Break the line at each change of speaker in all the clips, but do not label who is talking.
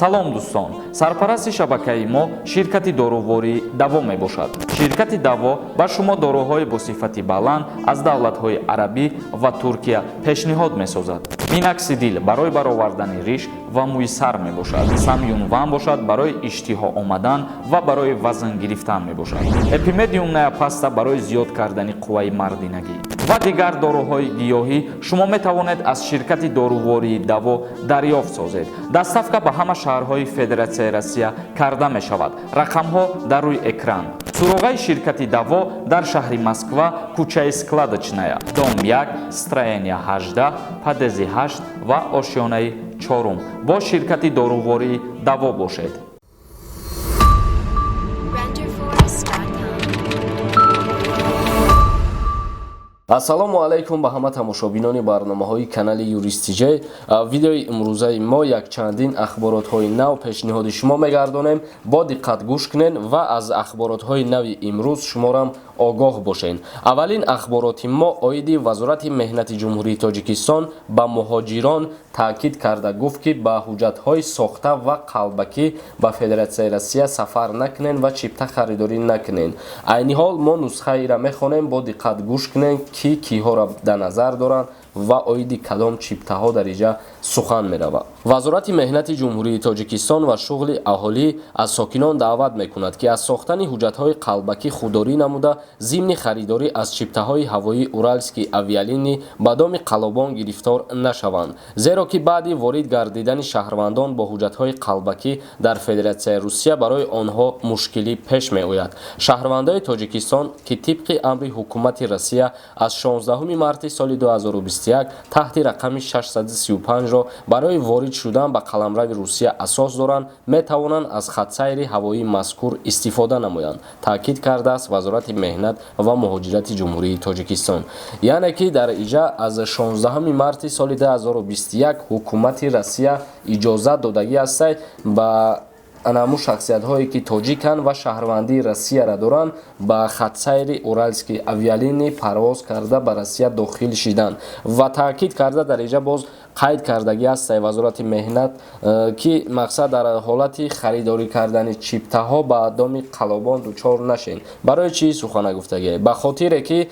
салом дӯстон, сарпарасти шабакаи мо ширкати дорувори даво мебошад. Ширкати даво ба шумо дороҳои бо сифати баланд аз давлатҳои арабӣ ва Туркия пешниҳод месозад. Миноксидил барои баровардани риш ва мӯи сар мебошад. Самюнван бошад барои иштиҳо омадан ва барои вазн гирифтан мебошад. Эпимедиум наапаста барои зиёд кардани қувваи мардинагӣ ва дигар дороҳои гиёҳӣ шумо метавонед аз ширкати дорувории даво дарёфт созед. Доставка ба ҳама шаҳрҳои Федератсияи Россия карда мешавад. Рақамҳо дар рӯи экран. Суроғаи ширкати даво дар шаҳри Москва, кӯчаи Складочная, дом 1, строения 18, падези 8 ва ошёнаи 4 бо ширкати дорувории даво бошед.
ассалому алайкум ба ҳама тамошобинони барномаҳои канали Юристиҷей. Видеои имрӯзаи мо як чандин ахборотҳои нав пешниҳоди шумо мегардонем. Бо диққат гӯш кунед ва аз ахборотҳои нави имрӯз шуморам огоҳ бошед. Аввалин ахбороти мо оиди Вазорати меҳнати Ҷумҳурии Тоҷикистон ба муҳоҷирон таъкид карда гуфт, ки ба ҳуҷҷатҳои сохта ва қалбакӣ ба Федератсияи Россия сафар накунед ва чипта харидорӣ накунед. Айни ҳол мо нусхаира мехонем, бо диққат гӯш кунед ки киҳоро дар назар доранд ва оиди кадом чиптаҳо дар инҷа сухан меравад. Вазорати меҳнати Ҷумҳурии Тоҷикистон ва шуғли аҳолӣ аз сокинон даъват мекунад, ки аз сохтани ҳуҷҷатҳои қалбакӣ худдорӣ намуда зимни харидорӣ аз чиптаҳои ҳавоии Уральскии авиалинӣ ба доми қалобон гирифтор нашаванд, зеро ки баъди ворид гардидани шаҳрвандон бо ҳуҷҷатҳои қалбакӣ дар Федератсияи Русия барои онҳо мушкилӣ пеш меояд. Шаҳрвандои Тоҷикистон, ки тибқи амри ҳукумати Россия аз 16 марти соли 2021 таҳти рақами 635ро барои ворид шудан ба қаламрави Русия асос доранд, метавонанд аз хатсайри ҳавоии мазкур истифода намоянд, таъкид кардааст Вазорати меҳнат ва муҳоҷирати Ҷумҳурии Тоҷикистон. Яъне ки дар инҷа аз 16 марти соли 2021 ҳукумати Россия иҷозат додагӣ аст ба анаму шахсиятҳое ки тоҷиканд ва шаҳрвандии Россияро доранд ба хатсайри Уральскии авиалинӣ парвоз карда ба Россия дохил шиданд ва таъкид карда дар инҷа боз қайд кардагӣ аст Вазорати меҳнат, ки мақсад дар ҳолати харидорӣ кардани чиптаҳо ба доми қалобон дучор нашед. Барои чӣ сухана гуфтагӣ? Ба хотире ки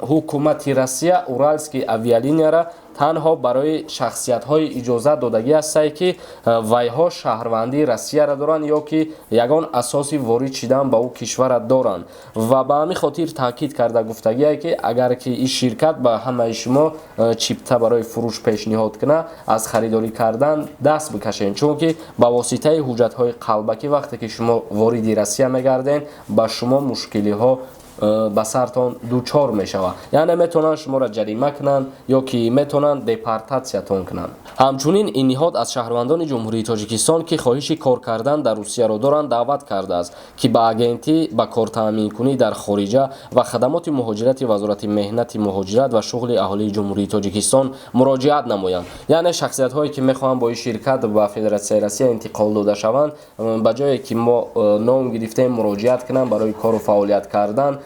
ҳукумати Россия Уральскии авиалинияро танҳо барои шахсиятҳои иҷозат додагӣ аст, ки вайҳо шаҳрвандии Россияро доранд ё ки ягон асоси ворид шидан ба ӯ кишвара доранд. Ва ба ҳамин хотир таъкид карда гуфтагие, ки агар ки ин ширкат ба ҳамаи шумо чипта барои фурӯш пешниҳод кунад, аз харидорӣ кардан даст бикашед, чунки ба воситаи ҳуҷҷатҳои қалбакӣ вақте ки шумо вориди Россия мегардед, ба шумо мушкилиҳо ба сартон дучор мешавад. Яъне метавонанд шуморо ҷарима кунанд ё ки метавонанд депортатсиятон кунанд. Ҳамчунин ин ниҳод аз шаҳрвандони Ҷумҳурии Тоҷикистон, ки хоҳиши кор кардан дар Русияро доранд, даъват кардааст, ки ба агентӣ ба кортаъминкунӣ дар хориҷа ва хадамоти муҳоҷирати Вазорати меҳнати муҳоҷират ва шуғли аҳолии Ҷумҳурии Тоҷикистон муроҷиат намоянд. Яъне шахсиятҳое ки мехоҳанд бо ин ширкат ба Федератсияи Россия интиқол дода шаванд, ба ҷое ки мо ном гирифтем муроҷиат кунанд барои кору фаъолият кардан,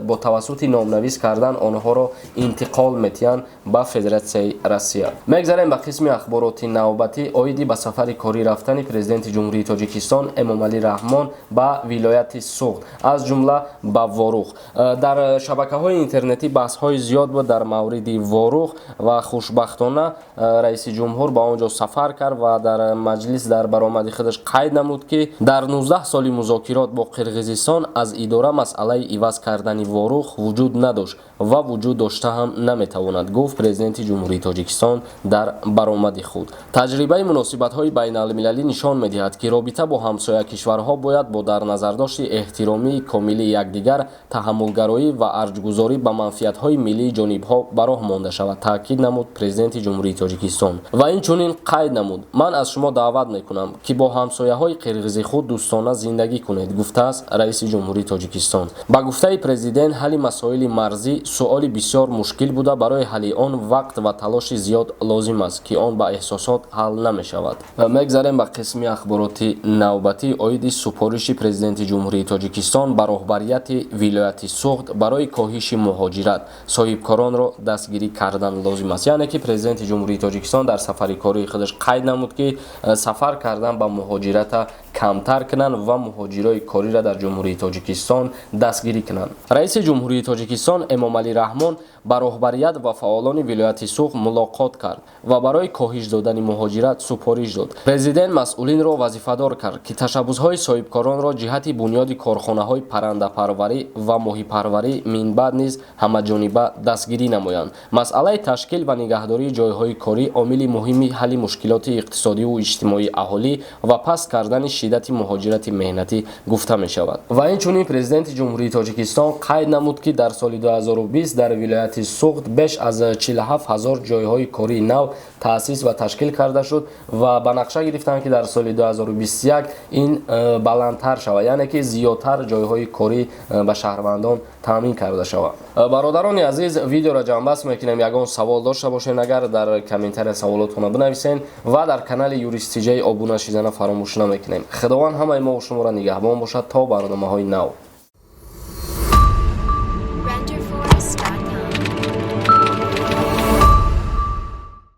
бо тавассути номнавис кардан онҳоро интиқол метиҳанд ба Федератсияи Россия. Мегзарем ба қисми ахбороти навбатӣ оиди ба сафари корӣ рафтани президенти Ҷумҳурии Тоҷикистон Эмомалӣ Раҳмон ба вилояти Суғд, аз ҷумла ба Ворух. Дар шабакаҳои интернетӣ баҳсҳои зиёд буд дар мавриди Ворух ва хушбахтона раиси ҷумҳур ба он ҷо сафар кард ва дар маҷлис дар баромади худаш қайд намуд, ки дар 19 соли музокирот бо Қирғизистон аз идора масъалаи иваз кардани Ворух вуҷуд надошт ва вуҷуд дошта ҳам наметавонад, гуфт президенти Ҷумҳурии Тоҷикистон дар баромади худ. Таҷрибаи муносибатҳои байналмилалӣ нишон медиҳад, ки робита бо ҳамсоя кишварҳо бояд бо дар назардошти эҳтиромии комили якдигар, таҳаммулгароӣ ва арҷгузорӣ ба манфиатҳои миллии ҷонибҳо ба роҳ монда шавад, таъкид намуд президенти Ҷумҳурии Тоҷикистон. Ва инчунин қайд намуд: ман аз шумо даъват мекунам, ки бо ҳамсояҳои қирғизи худ дӯстона зиндагӣ кунед, гуфтааст раиси Ҷумҳурии Тоҷикистон. Ба гуфтаи президент ҳалли масоили марзӣ суоли бисёр мушкил буда барои ҳалли он вақт ва талоши зиёд лозим аст ки он ба эҳсосот ҳал намешавад. Мегзарем ба қисми ахбороти навбатӣ оиди супориши президенти ҷумҳурии Тоҷикистон ба роҳбарияти вилояти Суғд барои коҳиши муҳоҷират соҳибкоронро дастгирӣ кардан лозим аст. Яъне ки президенти ҷумҳурии Тоҷикистон дар сафари кории худаш қайд намуд ки сафар кардан ба муҳоҷирата камтар кунанд ва муҳоҷирои кориро дар ҷумҳурии Тоҷикистон дастгирӣ кунанд. Раиси ҷумҳурии Тоҷикистон Эмомалӣ Раҳмон ба роҳбарият ва фаъолони вилояти Суғд мулоқот кард ва барои коҳиш додани муҳоҷират супориш дод. Президент масъулинро вазифадор кард ки ташаббусҳои соҳибкоронро ҷиҳати бунёди корхонаҳои паррандапарварӣ ва моҳипарварӣ минбаъд низ ҳамаҷониба дастгирӣ намоянд. Масъалаи ташкил ва нигаҳдории ҷойҳои корӣ омили муҳими ҳалли мушкилоти иқтисодиву иҷтимоии аҳолӣ ва паст кардани шиддати муҳоҷирати меҳнатӣ гуфта мешавад. Ва инчунин президенти ҷумҳурии Тоҷикистон қайд намуд ки дар соли 2020 дар вилояти Суғд беш аз 47 000 ҷойҳои кории нав таъсис ва ташкил карда шуд ва ба нақша гирифтанд ки дар соли 2021 ин баландтар шавад, яъне ки зиёдтар ҷойҳои корӣ ба шаҳрвандон таъмин карда шавад. Бародарони азиз, видеоро ҷамъбаст мекунем. Ягон савол дошта бошед, агар дар комментария саволотонро бинависен ва дар канали Юристиҷаи обуна шидана фаромӯш намекунем. Худованд ҳамаи мо ва шуморо нигаҳбон бошад то барномаҳои нав.